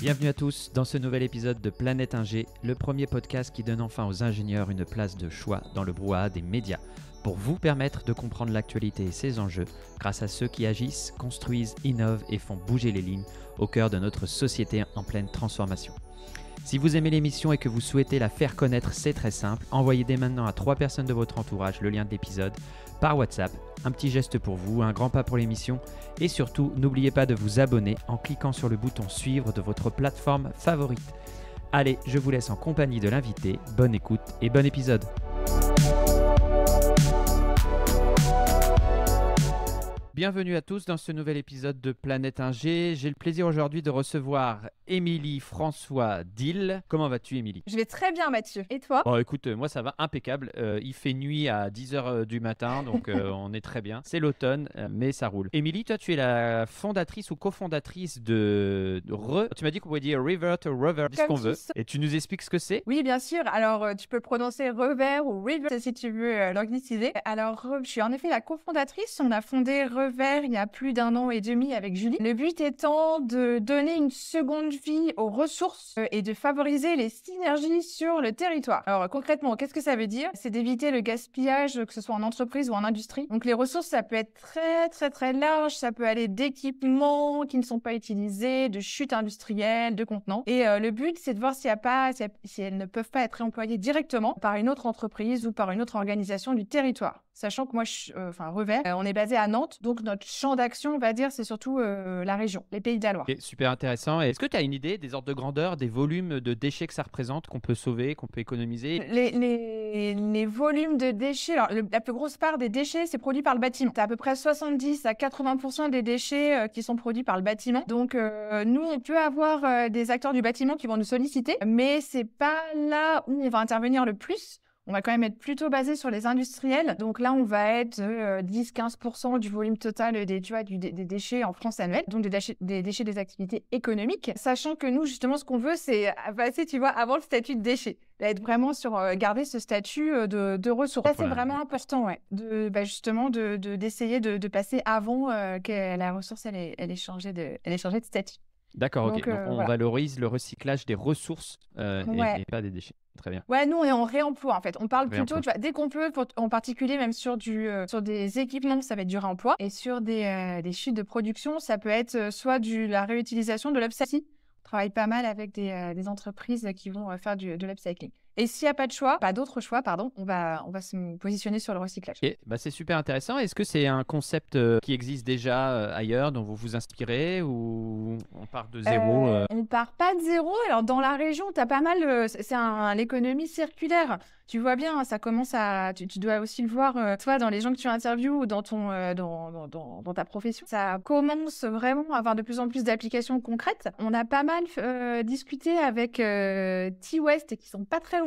Bienvenue à tous dans ce nouvel épisode de Planète Ingé, le premier podcast qui donne enfin aux ingénieurs une place de choix dans le brouhaha des médias, pour vous permettre de comprendre l'actualité et ses enjeux grâce à ceux qui agissent, construisent, innovent et font bouger les lignes au cœur de notre société en pleine transformation. Si vous aimez l'émission et que vous souhaitez la faire connaître, c'est très simple. Envoyez dès maintenant à 3 personnes de votre entourage le lien de l'épisode par WhatsApp. Un petit geste pour vous, un grand pas pour l'émission. Et surtout, n'oubliez pas de vous abonner en cliquant sur le bouton suivre de votre plateforme favorite. Allez, je vous laisse en compagnie de l'invité. Bonne écoute et bon épisode. Bienvenue à tous dans ce nouvel épisode de Planète Ingé. J'ai le plaisir aujourd'hui de recevoir Émilie François Dill. Comment vas-tu, Émilie? Je vais très bien, Mathieu. Et toi? Oh, écoute, moi ça va impeccable. Il fait nuit à 10h du matin, donc on est très bien. C'est l'automne, mais ça roule. Émilie, toi tu es la fondatrice ou cofondatrice de Tu m'as dit qu'on pouvait dire Revert ou Rover, dis ce qu'on veut. Et tu nous expliques ce que c'est? Oui, bien sûr. Alors, tu peux prononcer Revert ou Revert si tu veux l'angliciser. Alors, je suis en effet la cofondatrice. On a fondé Revert il y a plus d'1 an et demi avec Julie. Le but étant de donner une seconde vie aux ressources et de favoriser les synergies sur le territoire. Alors concrètement, qu'est-ce que ça veut dire? C'est d'éviter le gaspillage, que ce soit en entreprise ou en industrie. Donc les ressources, ça peut être très large. Ça peut aller d'équipements qui ne sont pas utilisés, de chutes industrielles, de contenants. Et le but, c'est de voir si elles ne peuvent pas être réemployées directement par une autre entreprise ou par une autre organisation du territoire. Sachant que moi, Revert, on est basé à Nantes, donc notre champ d'action, on va dire, c'est surtout la région, les Pays de la Loire. Okay, super intéressant. Est-ce que tu as une idée des ordres de grandeur, des volumes de déchets que ça représente, qu'on peut sauver, qu'on peut économiser? Les volumes de déchets, alors la plus grosse part des déchets, c'est produit par le bâtiment. C'est à peu près 70 à 80% des déchets qui sont produits par le bâtiment. Donc nous, on peut avoir des acteurs du bâtiment qui vont nous solliciter, mais c'est pas là où on va intervenir le plus. On va quand même être plutôt basé sur les industriels. Donc là, on va être 10-15% du volume total des déchets en France annuels, donc des déchets des activités économiques. Sachant que nous, justement, ce qu'on veut, c'est passer, avant le statut de déchet. Être vraiment sur garder ce statut de ressources. Ça, c'est vraiment important, ouais. D'essayer de passer avant que la ressource, elle ait changé de statut. D'accord, ok. Donc on voilà. valorise le recyclage des ressources et pas des déchets. Très bien. Ouais, nous, on est en réemploi, en fait. On parle plutôt, dès qu'on peut, en particulier même sur des équipements, ça va être du réemploi. Et sur des chutes de production, ça peut être soit la réutilisation, de l'upcycling. On travaille pas mal avec des entreprises qui vont faire de l'upcycling. Et s'il n'y a pas d'autre choix, on va se positionner sur le recyclage. Okay. C'est super intéressant. Est-ce que c'est un concept qui existe déjà ailleurs, dont vous vous inspirez, ou on part de zéro On part pas de zéro. Alors, dans la région, tu as pas mal... c'est l'économie circulaire. Tu vois bien, ça commence à... Tu dois aussi le voir, toi, dans les gens que tu interviews ou dans ta profession. Ça commence vraiment à avoir de plus en plus d'applications concrètes. On a pas mal discuté avec T-West, qui sont pas très loin.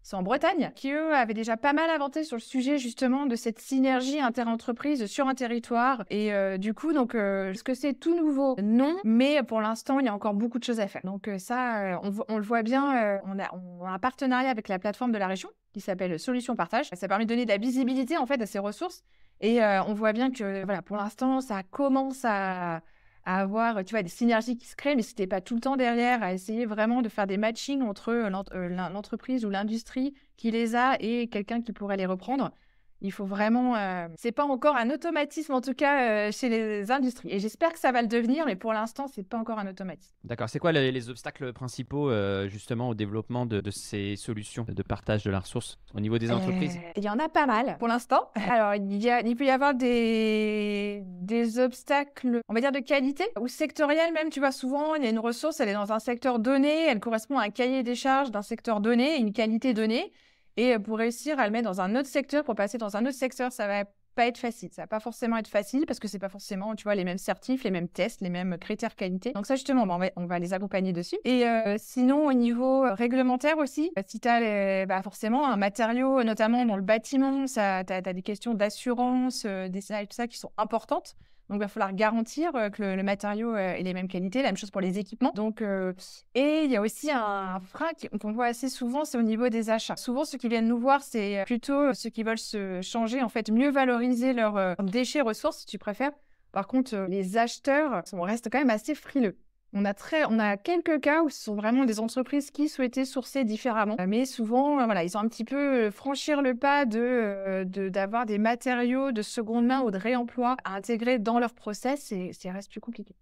Ils sont en Bretagne, qui eux avaient déjà pas mal inventé sur le sujet justement de cette synergie inter-entreprise sur un territoire. Et du coup, est-ce que c'est tout nouveau? Non, mais pour l'instant, il y a encore beaucoup de choses à faire. Donc ça, on le voit bien, on a un partenariat avec la plateforme de la région qui s'appelle Solutions Partage. Ça permet de donner de la visibilité en fait à ces ressources. Et on voit bien que pour l'instant, ça commence à avoir des synergies qui se créent, mais c'était pas tout le temps derrière à essayer vraiment de faire des matchings entre l'entreprise ou l'industrie qui les a et quelqu'un qui pourrait les reprendre. Il faut vraiment... c'est pas encore un automatisme, en tout cas, chez les industries. Et j'espère que ça va le devenir, mais pour l'instant, c'est pas encore un automatisme. D'accord. C'est quoi les obstacles principaux, justement, au développement de ces solutions de partage de la ressource au niveau des entreprises? Il y en a pas mal, pour l'instant. Alors, il peut y avoir des obstacles, on va dire, de qualité ou sectoriels même. Tu vois, souvent, il y a une ressource, elle est dans un secteur donné, elle correspond à un cahier des charges d'un secteur donné, une qualité donnée. Et pour réussir à le mettre dans un autre secteur, pour passer dans un autre secteur, ça va pas être facile. Ça va pas forcément être facile parce que c'est pas forcément, les mêmes certifs, les mêmes tests, les mêmes critères qualité. Donc ça, justement, on va les accompagner dessus. Et sinon, au niveau réglementaire aussi, si tu as forcément un matériau, notamment dans le bâtiment, t'as des questions d'assurance, tout ça qui sont importantes. Donc, il va falloir garantir que le matériau ait les mêmes qualités, la même chose pour les équipements. Donc, et il y a aussi un frein qu'on voit assez souvent, c'est au niveau des achats. Souvent, ceux qui viennent nous voir, c'est plutôt ceux qui veulent se changer, en fait, mieux valoriser leurs déchets ressources, si tu préfères. Par contre, les acheteurs restent quand même assez frileux. On a quelques cas où ce sont vraiment des entreprises qui souhaitaient sourcer différemment, mais souvent, voilà, ils ont un petit peu franchir le pas d'avoir des matériaux de seconde main ou de réemploi à intégrer dans leur process et ça reste plus compliqué.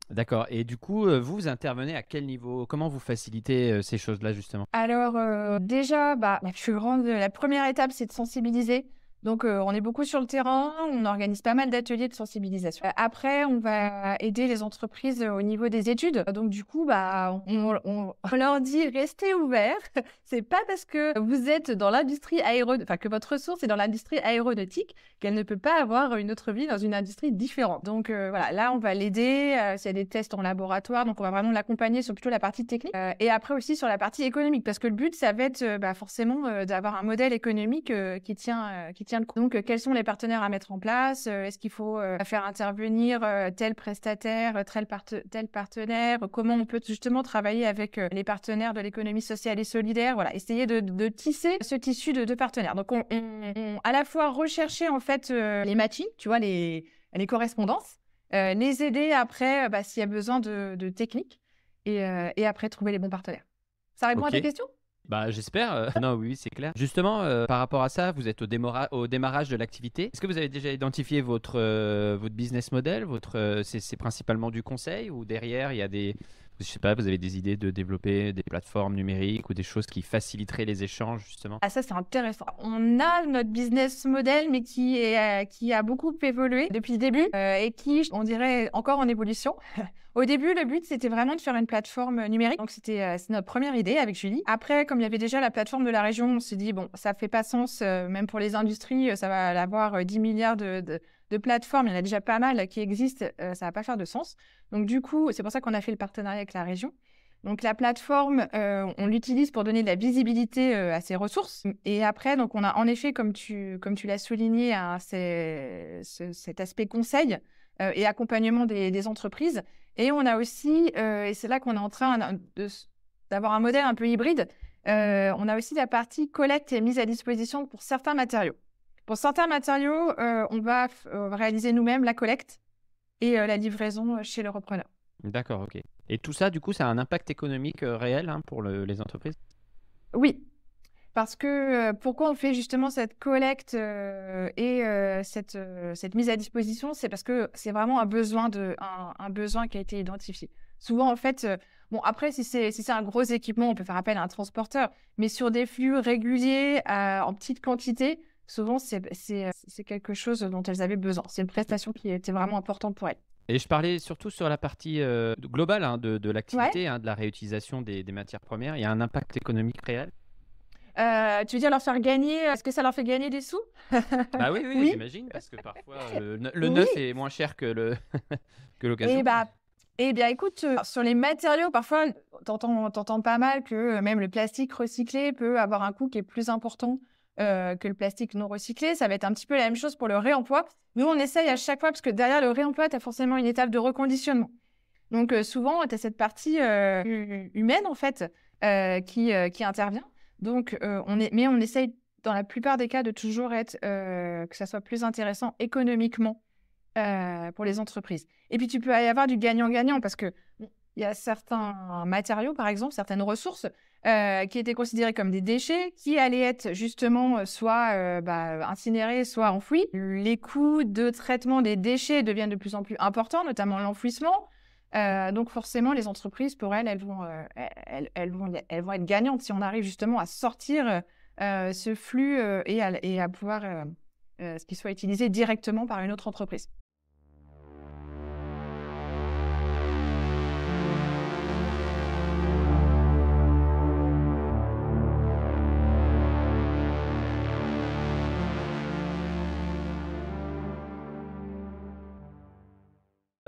D'accord. Et du coup, vous intervenez à quel niveau? Comment vous facilitez ces choses-là, justement? Alors, déjà, la première étape, c'est de sensibiliser. Donc, on est beaucoup sur le terrain, on organise pas mal d'ateliers de sensibilisation. Après, on va aider les entreprises au niveau des études. Donc, du coup, on leur dit: «Restez ouverts». C'est pas parce que vous êtes dans l'industrie que votre ressource est dans l'industrie aéronautique qu'elle ne peut pas avoir une autre vie dans une industrie différente. Donc, voilà, là, on va l'aider, s'il y a des tests en laboratoire, donc on va vraiment l'accompagner sur plutôt la partie technique, et après aussi sur la partie économique. Parce que le but, ça va être, forcément, d'avoir un modèle économique, qui tient le coup. Donc, quels sont les partenaires à mettre en place? Est-ce qu'il faut, faire intervenir, tel prestataire, tel partenaire? Comment on peut justement travailler avec, les partenaires de l'économie sociale et solidaire? Voilà, essayer de tisser ce tissu de partenaires. Donc on à la fois rechercher en fait, les matchings, tu vois, les correspondances, les aider après, s'il y a besoin de techniques et après trouver les bons partenaires. Ça répond à ta Ok. question? Bah, j'espère. Non, oui, c'est clair. Justement, par rapport à ça, vous êtes au démarrage de l'activité. Est-ce que vous avez déjà identifié votre business model? C'est principalement du conseil ou derrière, il y a je sais pas, vous avez des idées de développer des plateformes numériques ou des choses qui faciliteraient les échanges, justement? Ah ça, c'est intéressant. On a notre business model, mais qui a beaucoup évolué depuis le début, et qui, on dirait, encore en évolution. Au début, le but, c'était vraiment de faire une plateforme numérique. Donc, c'est notre première idée avec Julie. Après, comme il y avait déjà la plateforme de la région, on s'est dit, bon, ça fait pas sens, même pour les industries, ça va avoir 10 milliards de plateformes. Il y en a déjà pas mal qui existent, ça va pas faire de sens. Donc, du coup, c'est pour ça qu'on a fait le partenariat avec la région. Donc, la plateforme, on l'utilise pour donner de la visibilité à ses ressources. Et après, donc, on a en effet, comme tu l'as souligné, cet aspect conseil et accompagnement des entreprises. Et on a aussi, et c'est là qu'on est en train d'avoir un modèle un peu hybride, on a aussi la partie collecte et mise à disposition pour certains matériaux. Pour certains matériaux, on va réaliser nous-mêmes la collecte et la livraison chez le repreneur. D'accord, ok. Et tout ça, du coup, ça a un impact économique réel pour les entreprises? Oui, parce que pourquoi on fait justement cette collecte et cette mise à disposition, c'est parce que c'est vraiment un besoin qui a été identifié. Souvent, en fait, bon, après, si c'est un gros équipement, on peut faire appel à un transporteur, mais sur des flux réguliers en petite quantité, souvent, c'est quelque chose dont elles avaient besoin. C'est une prestation qui était vraiment importante pour elles. Et je parlais surtout sur la partie globale de Ouais. l'activité, de la réutilisation des matières premières. Il y a un impact économique réel? Tu veux dire leur faire gagner, est-ce que ça leur fait gagner des sous? Bah oui, oui, Oui, j'imagine, parce que parfois le oui. neuf est moins cher que que Et l'occasion. bien, écoute, sur les matériaux, parfois, t'entends pas mal que même le plastique recyclé peut avoir un coût qui est plus important que le plastique non recyclé. Ça va être un petit peu la même chose pour le réemploi. Nous, on essaye à chaque fois, parce que derrière le réemploi, tu as forcément une étape de reconditionnement. Donc, souvent, tu as cette partie humaine, en fait, qui intervient. Donc, mais on essaye, dans la plupart des cas, de toujours être, que ça soit plus intéressant économiquement pour les entreprises. Et puis, tu peux y avoir du gagnant-gagnant parce que bon, il y a certains matériaux, par exemple, certaines ressources qui étaient considérées comme des déchets, qui allaient être justement soit incinérés, soit enfouis. Les coûts de traitement des déchets deviennent de plus en plus importants, notamment l'enfouissement. Donc forcément, les entreprises, pour elles, elles vont être gagnantes si on arrive justement à sortir ce flux et à pouvoir ce qui soit utilisé directement par une autre entreprise.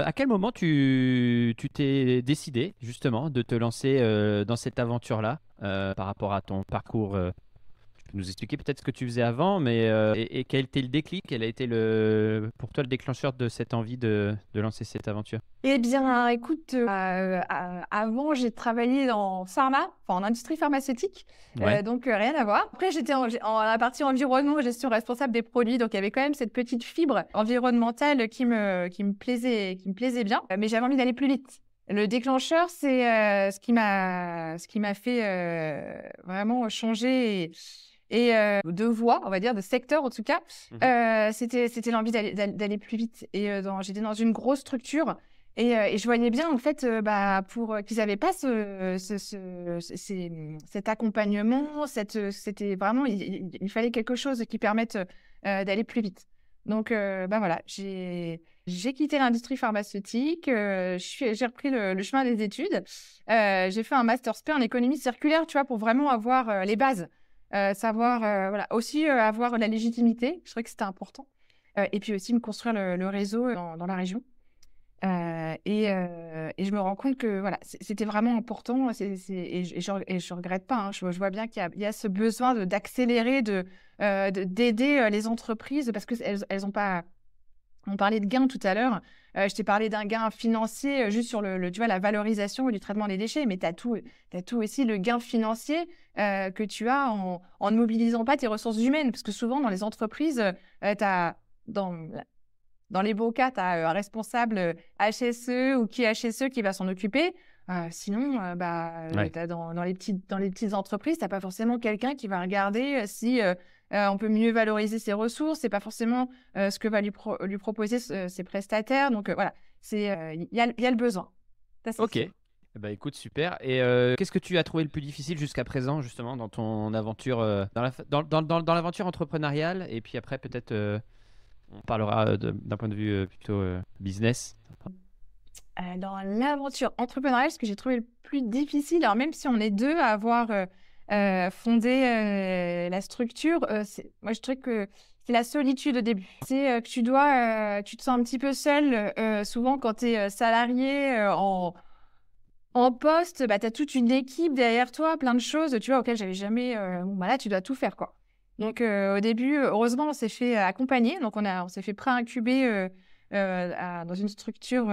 À quel moment tu t'es décidé justement de te lancer dans cette aventure-là par rapport à ton parcours? Tu peux nous expliquer peut-être ce que tu faisais avant, mais et quel était le déclic? Quel a été pour toi le déclencheur de cette envie de lancer cette aventure? Eh bien, écoute, avant, j'ai travaillé en pharma, enfin en industrie pharmaceutique, Ouais. donc rien à voir. Après, j'étais en la partie environnement, gestion responsable des produits, donc il y avait quand même cette petite fibre environnementale qui me plaisait bien, mais j'avais envie d'aller plus vite. Le déclencheur, c'est ce qui m'a fait vraiment changer de voie, on va dire, de secteur en tout cas. C'était l'envie d'aller plus vite. Et j'étais dans une grosse structure et je voyais bien en fait pour qu'ils n'avaient pas cet accompagnement, c'était vraiment, il fallait quelque chose qui permette d'aller plus vite. Donc voilà, j'ai quitté l'industrie pharmaceutique, j'ai repris le chemin des études. J'ai fait un master spé en économie circulaire, tu vois, pour vraiment avoir les bases, savoir, voilà, aussi avoir la légitimité. Je trouvais que c'était important. Et puis aussi me construire le réseau dans la région. Et je me rends compte que voilà, c'était vraiment important. Et je regrette pas. Hein. Je vois bien qu'il y a ce besoin d'accélérer, d'aider les entreprises parce que elles ont pas. On parlait de gains tout à l'heure. Je t'ai parlé d'un gain financier juste sur tu vois, la valorisation du traitement des déchets, mais tu as tout aussi le gain financier que tu as en ne mobilisant pas tes ressources humaines. Parce que souvent, dans les entreprises, dans les beaux cas, tu as un responsable HSE ou qui HSE qui va s'en occuper. Sinon, Ouais. dans les petites entreprises, tu n'as pas forcément quelqu'un qui va regarder si on peut mieux valoriser ses ressources. Ce n'est pas forcément ce que va lui proposer ses prestataires. Donc voilà, il y a le besoin. Ça, c'est Ok. sûr. Bah écoute, super. Et qu'est-ce que tu as trouvé le plus difficile jusqu'à présent, justement, dans ton aventure, dans l'aventure entrepreneuriale? Et puis après, peut-être, on parlera d'un point de vue plutôt business. Dans l'aventure entrepreneuriale, ce que j'ai trouvé le plus difficile, alors même si on est deux à avoir fondé la structure, moi je trouve que c'est la solitude au début. C'est que tu te sens un petit peu seul. Souvent, quand tu es salarié en poste, tu as toute une équipe derrière toi, plein de choses, tu vois, auxquelles j'avais jamais. Là, tu dois tout faire, quoi. Donc, au début, heureusement, on s'est fait accompagner. Donc, on s'est fait pré-incuber dans une structure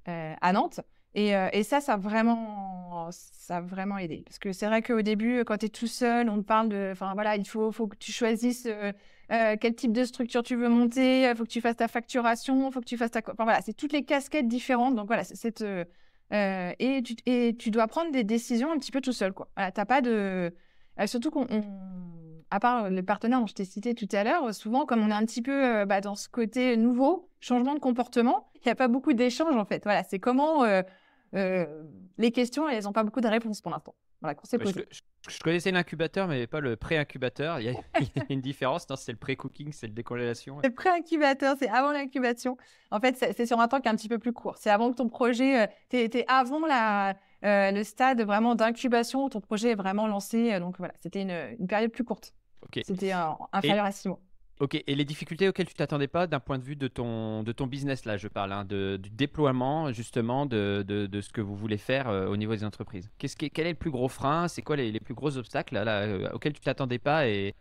à Nantes. Et ça a vraiment aidé. Parce que c'est vrai qu'au début, quand tu es tout seul, on te parle de. Enfin, voilà, il faut que tu choisisses quel type de structure tu veux monter. Il faut que tu fasses ta facturation. Il faut que tu fasses ta. Enfin, voilà, c'est toutes les casquettes différentes. Donc, voilà, et tu dois prendre des décisions un petit peu tout seul, quoi. Voilà, t'as pas de. Surtout à part les partenaires dont je t'ai cité tout à l'heure, souvent, comme on est un petit peu dans ce côté nouveau, changement de comportement, il n'y a pas beaucoup d'échanges, en fait. Voilà, c'est comment les questions, elles n'ont pas beaucoup de réponses pour l'instant. Voilà, qu'on s'est Ouais, posé. je connaissais l'incubateur, mais pas le pré-incubateur. Il y a une différence. Non, c'est le pré-cooking, c'est le décongélation. Le pré-incubateur, c'est avant l'incubation. En fait, c'est sur un temps qui est un petit peu plus court. C'est avant que ton projet, t'es avant le stade vraiment d'incubation où ton projet est vraiment lancé. Donc voilà, c'était une période plus courte. Ok. C'était Et, inférieur à 6 mois. ok. Et les difficultés auxquelles tu t'attendais pas d'un point de vue de ton business, là, je parle, hein, du déploiement, justement, de ce que vous voulez faire au niveau des entreprises. Quel est le plus gros frein? C'est quoi les plus gros obstacles là, auxquels tu t'attendais pas et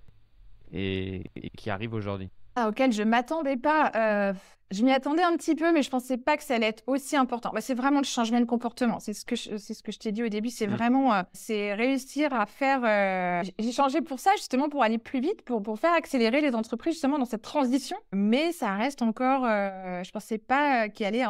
qui arrivent aujourd'hui? Auquel je m'attendais pas. Je m'y attendais un petit peu, mais je pensais pas que ça allait être aussi important. C'est vraiment le changement de comportement. C'est ce que je t'ai dit au début. C'est vraiment, c'est réussir à faire. J'ai changé pour ça, justement, pour aller plus vite, pour faire accélérer les entreprises, justement, dans cette transition. Mais ça reste encore. Je pensais pas qu'il allait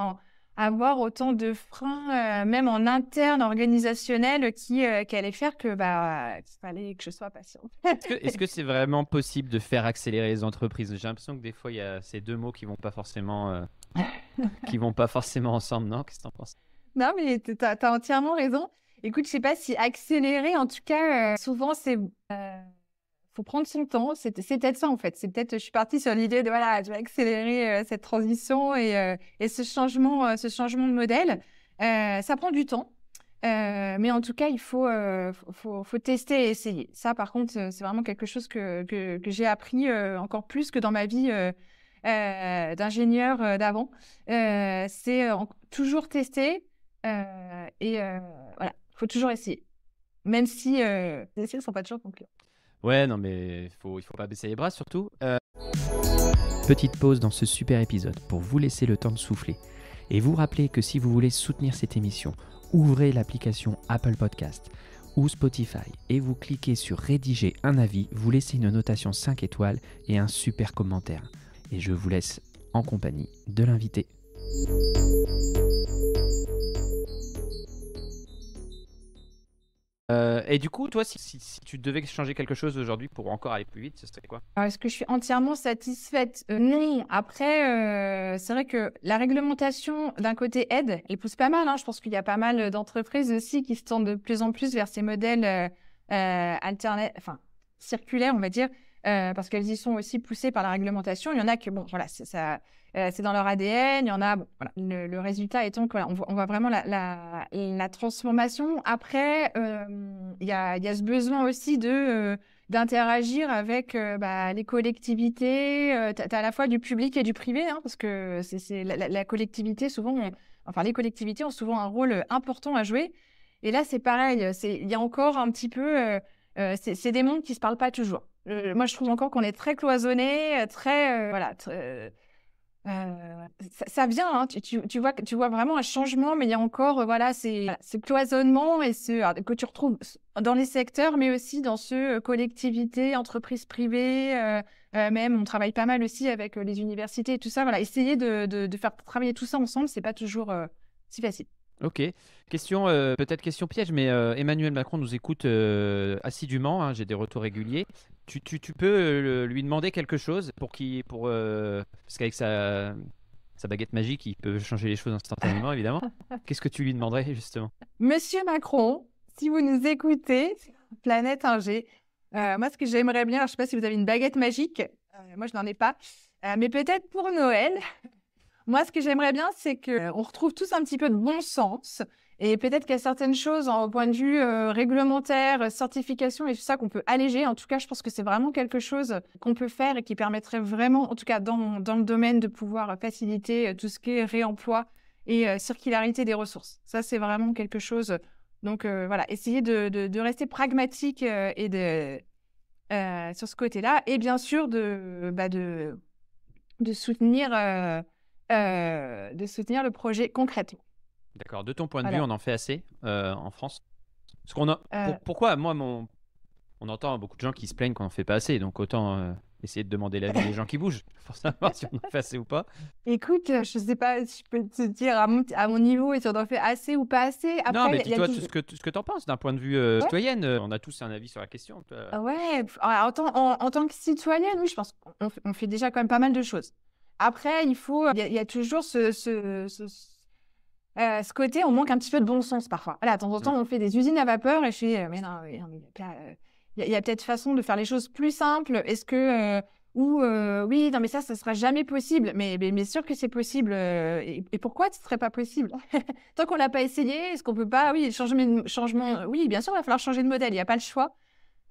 avoir autant de freins, même en interne organisationnel, qui allait faire qu'il fallait que je sois patiente. Est-ce que c'est vraiment possible de faire accélérer les entreprises? J'ai l'impression que des fois, il y a ces deux mots qui vont pas forcément, ensemble, non? Qu'est-ce que t'en penses? Non, mais t'as entièrement raison. Écoute, je sais pas si accélérer, en tout cas, souvent, faut prendre son temps. C'est peut-être ça, en fait. C'est peut-être, je suis partie sur l'idée de, voilà, je vais accélérer cette transition et ce changement de modèle. Ça prend du temps. Mais en tout cas, il faut tester et essayer. Ça, par contre, c'est vraiment quelque chose que j'ai appris encore plus que dans ma vie d'ingénieur d'avant. C'est toujours tester voilà, il faut toujours essayer. Même si les essais ne sont pas toujours concluants. Ouais, non, mais il faut pas baisser les bras surtout. Petite pause dans ce super épisode pour vous laisser le temps de souffler et vous rappeler que si vous voulez soutenir cette émission, ouvrez l'application Apple Podcast ou Spotify et vous cliquez sur rédiger un avis, vous laissez une notation 5 étoiles et un super commentaire. Et je vous laisse en compagnie de l'invité. Et du coup, toi, si tu devais changer quelque chose aujourd'hui pour encore aller plus vite, ce serait quoi? Alors, est-ce que je suis entièrement satisfaite? Non. Après, c'est vrai que la réglementation, d'un côté, aide. Elle pousse pas mal, hein. Je pense qu'il y a pas mal d'entreprises aussi qui se tendent de plus en plus vers ces modèles enfin, circulaires, on va dire, parce qu'elles y sont aussi poussées par la réglementation. Il y en a que, bon, voilà, c'est dans leur ADN. Il y en a, bon, voilà, le résultat étant qu'on on voit vraiment la transformation. Après, il y a ce besoin aussi d'interagir avec les collectivités. Tu as à la fois du public et du privé, hein, parce que c'est la collectivité, souvent, enfin, les collectivités ont souvent un rôle important à jouer. Et là, c'est pareil. Il y a encore un petit peu... c'est des mondes qui ne se parlent pas toujours. Moi, je trouve encore qu'on est très cloisonné, très... voilà, ça vient, hein. Tu vois vraiment un changement, mais il y a encore voilà, ce cloisonnement et que tu retrouves dans les secteurs, mais aussi dans ceux collectivités, entreprises privées. Même, on travaille pas mal aussi avec les universités et tout ça. Voilà, essayer de faire travailler tout ça ensemble, c'est pas toujours si facile. Ok. Question, peut-être question piège, mais Emmanuel Macron nous écoute assidûment, hein, j'ai des retours réguliers. Tu peux lui demander quelque chose parce qu'avec sa baguette magique, il peut changer les choses instantanément, évidemment. Qu'est-ce que tu lui demanderais, justement? Monsieur Macron, si vous nous écoutez, Planète Ingé, moi, ce que j'aimerais bien, je ne sais pas si vous avez une baguette magique, moi, je n'en ai pas, mais peut-être pour Noël, moi, ce que j'aimerais bien, c'est qu'on retrouve tous un petit peu de bon sens et peut-être qu'il y a certaines choses au point de vue réglementaire, certification et tout ça qu'on peut alléger. En tout cas, je pense que c'est vraiment quelque chose qu'on peut faire et qui permettrait vraiment, en tout cas dans le domaine, de pouvoir faciliter tout ce qui est réemploi et circularité des ressources. Ça, c'est vraiment quelque chose. Donc voilà, essayer de rester pragmatique sur ce côté-là et bien sûr de soutenir le projet concrètement. D'accord. De ton point de Voilà. vue, on en fait assez en France? Parce qu'on a... Pourquoi on entend beaucoup de gens qui se plaignent qu'on n'en fait pas assez, donc autant essayer de demander l'avis des gens qui bougent pour savoir si on en fait assez ou pas. Écoute, je ne sais pas si je peux te dire à mon niveau et si on en fait assez ou pas assez. Après, Non, mais dis-toi ce que tu en penses d'un point de vue citoyenne. On a tous un avis sur la question. Ouais, en tant que citoyenne, oui, je pense qu'on fait déjà quand même pas mal de choses. Après, il y a toujours ce côté, on manque un petit peu de bon sens parfois. Voilà, de temps en temps, on fait des usines à vapeur et je fais, mais non, il y a peut-être façon de faire les choses plus simples. Est-ce que, oui, non, mais ça sera jamais possible. Mais sûr que c'est possible. Et pourquoi ce serait pas possible? Tant qu'on l'a pas essayé, est-ce qu'on peut pas, oui, changement, oui, bien sûr, il va falloir changer de modèle. Il n'y a pas le choix.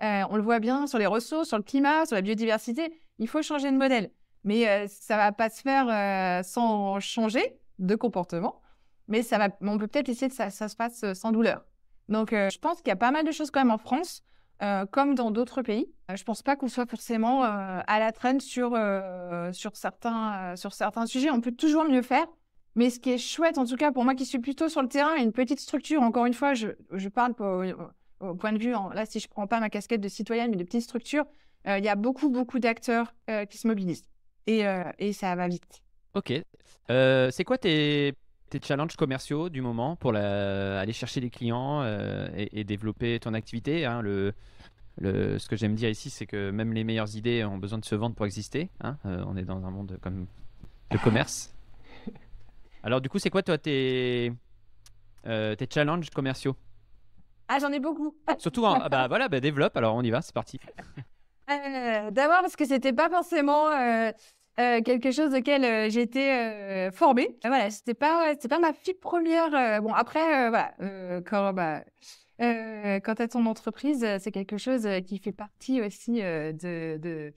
On le voit bien sur les ressources, sur le climat, sur la biodiversité. Il faut changer de modèle. Mais ça va pas se faire sans changer de comportement. Mais on peut peut-être essayer que ça se fasse sans douleur. Donc, je pense qu'il y a pas mal de choses quand même en France, comme dans d'autres pays. Je pense pas qu'on soit forcément à la traîne sur certains sujets. On peut toujours mieux faire. Mais ce qui est chouette, en tout cas pour moi qui suis plutôt sur le terrain, une petite structure, encore une fois, je parle au point de vue, là si je prends pas ma casquette de citoyenne, mais de petite structure, il y a beaucoup, beaucoup d'acteurs qui se mobilisent. Et ça va vite. Ok. C'est quoi tes challenges commerciaux du moment pour aller chercher des clients et développer ton activité, hein, ce que j'aime dire ici, c'est que même les meilleures idées ont besoin de se vendre pour exister, hein. On est dans un monde comme de commerce. Alors du coup, c'est quoi toi tes challenges commerciaux? Ah, j'en ai beaucoup. Surtout, développe. Alors on y va, c'est parti. D'abord parce que c'était pas forcément quelque chose auquel j'étais formée. Voilà, c'était pas ma fibre première. Bon après, voilà, quand tu as ton entreprise, c'est quelque chose qui fait partie aussi de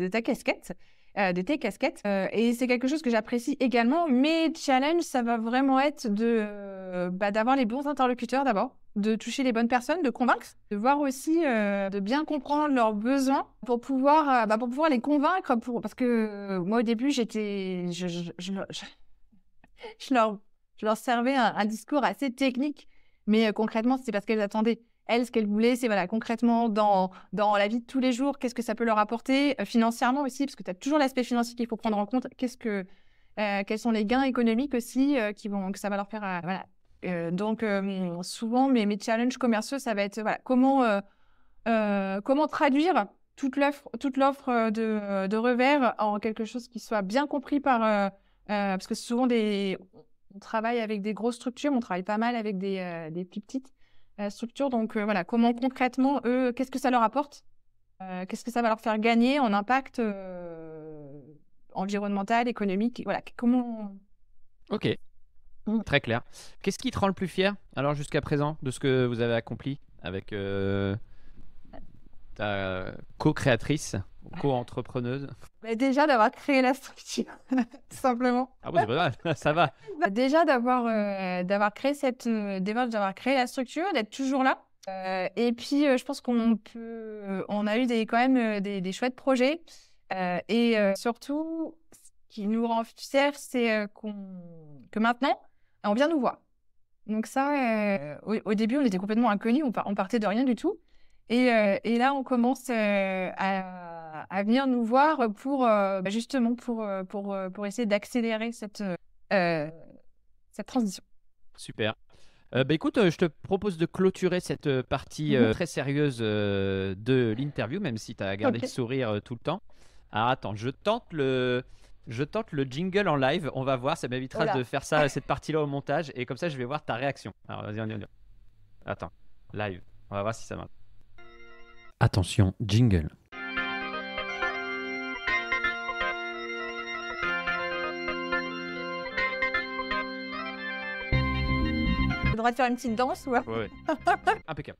ta casquette, de tes casquettes. Et c'est quelque chose que j'apprécie également. Mes challenges, ça va vraiment être d'avoir les bons interlocuteurs d'abord, de toucher les bonnes personnes, de convaincre, de voir aussi, de bien comprendre leurs besoins pour pouvoir les convaincre. Parce que moi, au début, je leur servais un discours assez technique. Mais concrètement, c'est parce qu'elles attendaient. Elles, ce qu'elles voulaient, c'est voilà, concrètement, dans la vie de tous les jours, qu'est-ce que ça peut leur apporter, financièrement aussi, parce que tu as toujours l'aspect financier qu'il faut prendre en compte. Quels sont les gains économiques aussi que ça va leur faire voilà, Donc, souvent, mes challenges commerciaux, ça va être voilà, comment traduire toute l'offre de revers en quelque chose qui soit bien compris parce que souvent, on travaille avec des grosses structures, mais on travaille pas mal avec des plus petites structures. Donc, voilà, comment concrètement, eux, qu'est-ce que ça leur apporte? Qu'est-ce que ça va leur faire gagner en impact environnemental, économique? Voilà, comment... Ok, très clair. Qu'est-ce qui te rend le plus fier, alors, jusqu'à présent, de ce que vous avez accompli avec ta co-créatrice, co-entrepreneuse? Déjà, d'avoir créé la structure, tout simplement. Ah bon, c'est pas mal, ça va. Déjà, d'avoir créé d'avoir créé la structure, d'être toujours là. Et puis, je pense on a eu quand même des chouettes projets. Et surtout, ce qui nous rend fiers, c'est que maintenant, on vient nous voir. Donc ça, au début, on était complètement inconnus, on partait de rien du tout. Et là, on commence à venir nous voir justement pour essayer d'accélérer cette transition. Super. Écoute, je te propose de clôturer cette partie très sérieuse de l'interview, même si tu as gardé le sourire tout le temps. Alors attends, je tente le jingle en live. On va voir, ça m'évitera de faire cette partie-là au montage. Et comme ça, je vais voir ta réaction. Alors vas-y, on y va. Attends, live. On va voir si ça marche. Attention, jingle. Le droit de faire une petite danse ou... Ouais. Impeccable.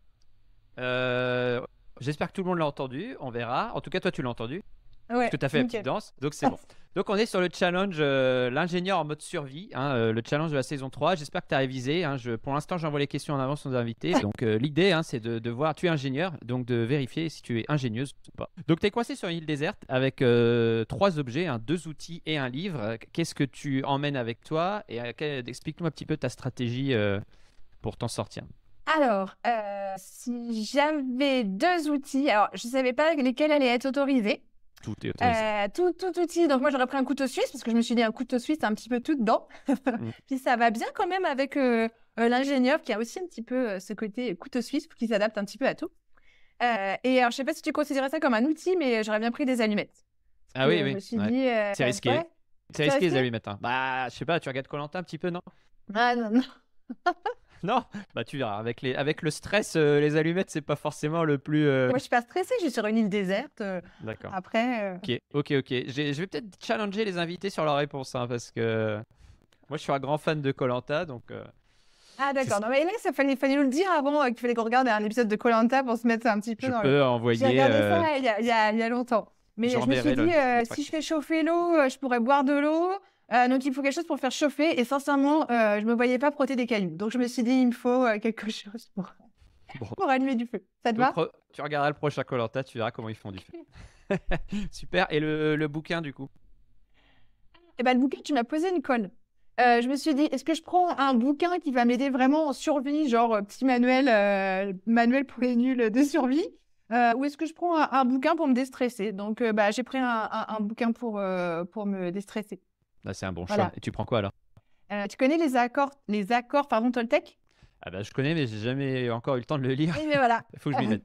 J'espère que tout le monde l'a entendu. On verra. En tout cas, toi, tu l'as entendu. Ouais, parce que tu as fait la petite danse. Donc, c'est bon. Donc, on est sur le challenge l'ingénieur en mode survie. Le challenge de la saison 3. J'espère que tu as révisé. Pour l'instant, j'envoie les questions en avance aux invités. Donc, l'idée, c'est de voir. Tu es ingénieur. Donc, de vérifier si tu es ingénieuse ou pas. Donc, tu es coincé sur une île déserte avec 3 objets, 2 outils et un livre. Qu'est-ce que tu emmènes avec toi? Et explique-nous un petit peu ta stratégie pour t'en sortir. Alors, si j'avais 2 outils, alors je ne savais pas lesquels allaient être autorisés. Tout est autorisé. Tout outil. Donc, moi, j'aurais pris un couteau suisse parce que je me suis dit, un couteau suisse, c'est un petit peu tout dedans. Puis, ça va bien quand même avec l'ingénieur qui a aussi un petit peu ce côté couteau suisse qui s'adapte un petit peu à tout. Et alors, je ne sais pas si tu considérais ça comme un outil, mais j'aurais bien pris des allumettes. Ah oui, oui. Je me suis dit, c'est risqué. Ouais. C'est risqué les allumettes. Bah, je sais pas, tu regardes Koh-Lanta un petit peu, non? Ah non, non. Non, bah tu verras, avec le stress, les allumettes, c'est pas forcément le plus... Moi, je suis pas stressée, je suis sur une île déserte. D'accord. Après... Ok. Je vais peut-être challenger les invités sur leur réponse, parce que moi, je suis un grand fan de Koh-Lanta, donc... Ah d'accord, non mais là, fallait nous le dire avant qu'il fallait qu'on regarde un épisode de Koh-Lanta pour se mettre un petit peu Je peux envoyer... J'ai regardé ça il y a longtemps. Mais je me suis dit, si je fais chauffer l'eau, je pourrais boire de l'eau. Donc, il faut quelque chose pour faire chauffer. Et sincèrement, je ne me voyais pas frotter des cailloux. Donc, je me suis dit, il me faut quelque chose pour allumer du feu. Ça te va? Tu regarderas le prochain Koh-Lanta, tu verras comment ils font du feu. Super. Et le bouquin, du coup? Eh ben, le bouquin, tu m'as posé une colle. Je me suis dit, est-ce que je prends un bouquin qui va m'aider vraiment en survie, genre petit manuel pour les nuls de survie, ou est-ce que je prends un bouquin pour me déstresser? Donc, j'ai pris un bouquin pour me déstresser. Là, c'est un bon choix. Et tu prends quoi alors? Tu connais les accords Toltec? Ah bah, je connais, mais j'ai jamais encore eu le temps de le lire. Oui, mais voilà. Il faut que je m'y mette.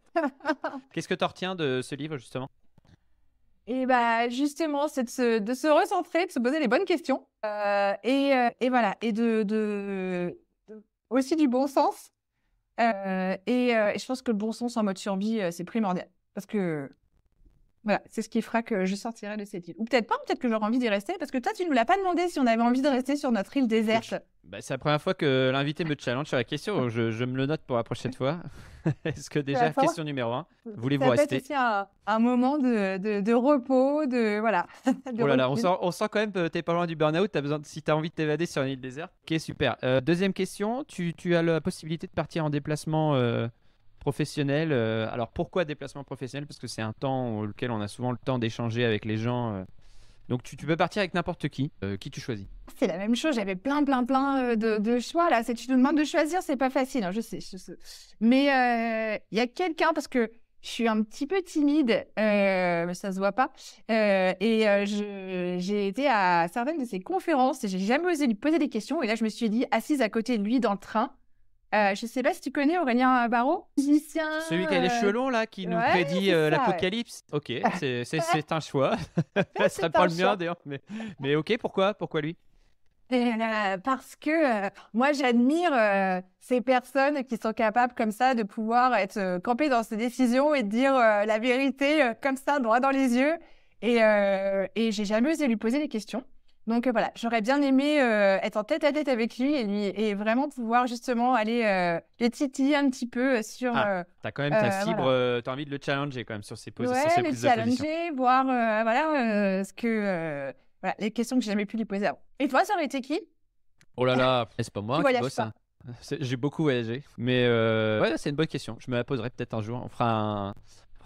Qu'est-ce que tu retiens de ce livre, justement? Et justement, c'est de se recentrer, de se poser les bonnes questions. Et voilà. Et aussi du bon sens. Et je pense que le bon sens en mode survie, c'est primordial. Parce que voilà, c'est ce qui fera que je sortirai de cette île. Ou peut-être pas, peut-être que j'aurai envie d'y rester. Parce que toi, tu ne nous l'as pas demandé si on avait envie de rester sur notre île déserte. C'est la première fois que l'invité me challenge sur la question. Je me le note pour la prochaine fois. Est-ce que déjà, question numéro 1, voulez-vous rester? Ça peut être aussi un moment de repos, voilà. Oh là là, on sent quand même que tu n'es pas loin du burn-out. Si tu as envie de t'évader sur une île déserte. Ok, super. Deuxième question, tu as la possibilité de partir en déplacement professionnel. Alors, pourquoi déplacement professionnel? Parce que c'est un temps auquel on a souvent le temps d'échanger avec les gens. Donc, tu peux partir avec n'importe qui. Qui tu choisis? C'est la même chose. J'avais plein de choix. Là, si tu nous demandes de choisir, c'est pas facile. Hein, je sais. Mais il y a quelqu'un, parce que je suis un petit peu timide, mais ça se voit pas. J'ai été à certaines de ses conférences et j'ai jamais osé lui poser des questions. Et là, je me suis dit, assise à côté de lui dans le train. Je sais pas si tu connais Aurélien Barraud, musicien. Celui qui a les cheveux longs, là, qui nous Ouais, prédit c'est ça, l'apocalypse. Ok, c'est un choix. Ce serait pas un le mien, choix. d'ailleurs. Mais ok, pourquoi lui? Parce que moi, j'admire ces personnes qui sont capables comme ça de pouvoir être campées dans ses décisions et de dire la vérité comme ça, droit dans les yeux. Et j'ai jamais osé lui poser des questions. Donc voilà, j'aurais bien aimé être en tête-à-tête avec lui et vraiment pouvoir justement aller le titiller un petit peu sur... T'as quand même ta fibre, voilà. t'as envie de le challenger quand même sur ses Ouais, sur ses le prises de position. challenger, voir voilà, les questions que j'ai jamais pu lui poser avant. Et toi, ça aurait été qui? Oh là là, c'est pas moi Tu qui voyages bosse, pas. hein. J'ai beaucoup voyagé. Mais ouais, c'est une bonne question. Je me la poserai peut-être un jour. On fera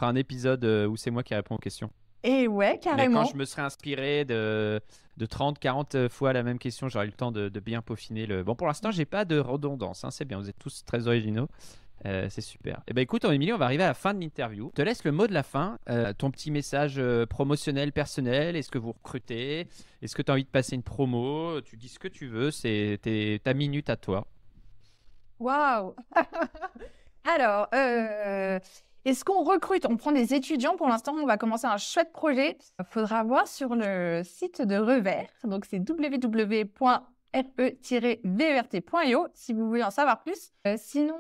un épisode où c'est moi qui réponds aux questions. Et ouais, Mais carrément. quand je me serais inspiré de 30, 40 fois la même question, j'aurais eu le temps de bien peaufiner le. Bon, pour l'instant, j'ai pas de redondance, hein, c'est bien, vous êtes tous très originaux. C'est super. Eh ben écoute, Émilie, on va arriver à la fin de l'interview. Je te laisse le mot de la fin, ton petit message promotionnel, personnel. Est-ce que vous recrutez? Est-ce que tu as envie de passer une promo? Tu dis ce que tu veux, c'est ta minute à toi. Waouh! Alors, est-ce qu'on recrute? On prend des étudiants. Pour l'instant, on va commencer un chouette projet. Il faudra voir sur le site de Revert. Donc, c'est www.re-vert.io si vous voulez en savoir plus. Sinon,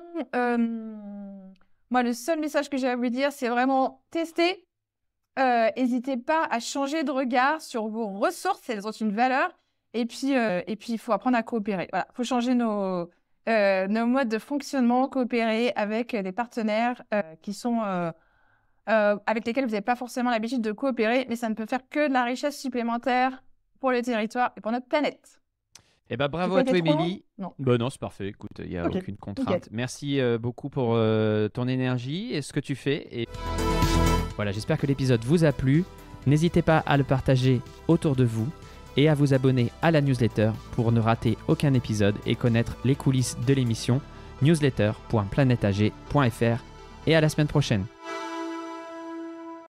moi, le seul message que j'ai à vous dire, c'est vraiment tester. N'hésitez pas à changer de regard sur vos ressources. Elles ont une valeur. Et puis, il faut apprendre à coopérer. Voilà, il faut changer nos modes de fonctionnement, coopérer avec des partenaires qui sont avec lesquels vous n'avez pas forcément l'habitude de coopérer, mais ça ne peut faire que de la richesse supplémentaire pour le territoire et pour notre planète. Eh ben, bravo J'ai à pas toi, été trop long? Émilie. Non. Bah non, c'est parfait. Écoute, il n'y a Ok, aucune contrainte. nickel. Merci beaucoup pour ton énergie et ce que tu fais. Et voilà, j'espère que l'épisode vous a plu. N'hésitez pas à le partager autour de vous et à vous abonner à la newsletter pour ne rater aucun épisode et connaître les coulisses de l'émission newsletter.planetag.fr. Et à la semaine prochaine.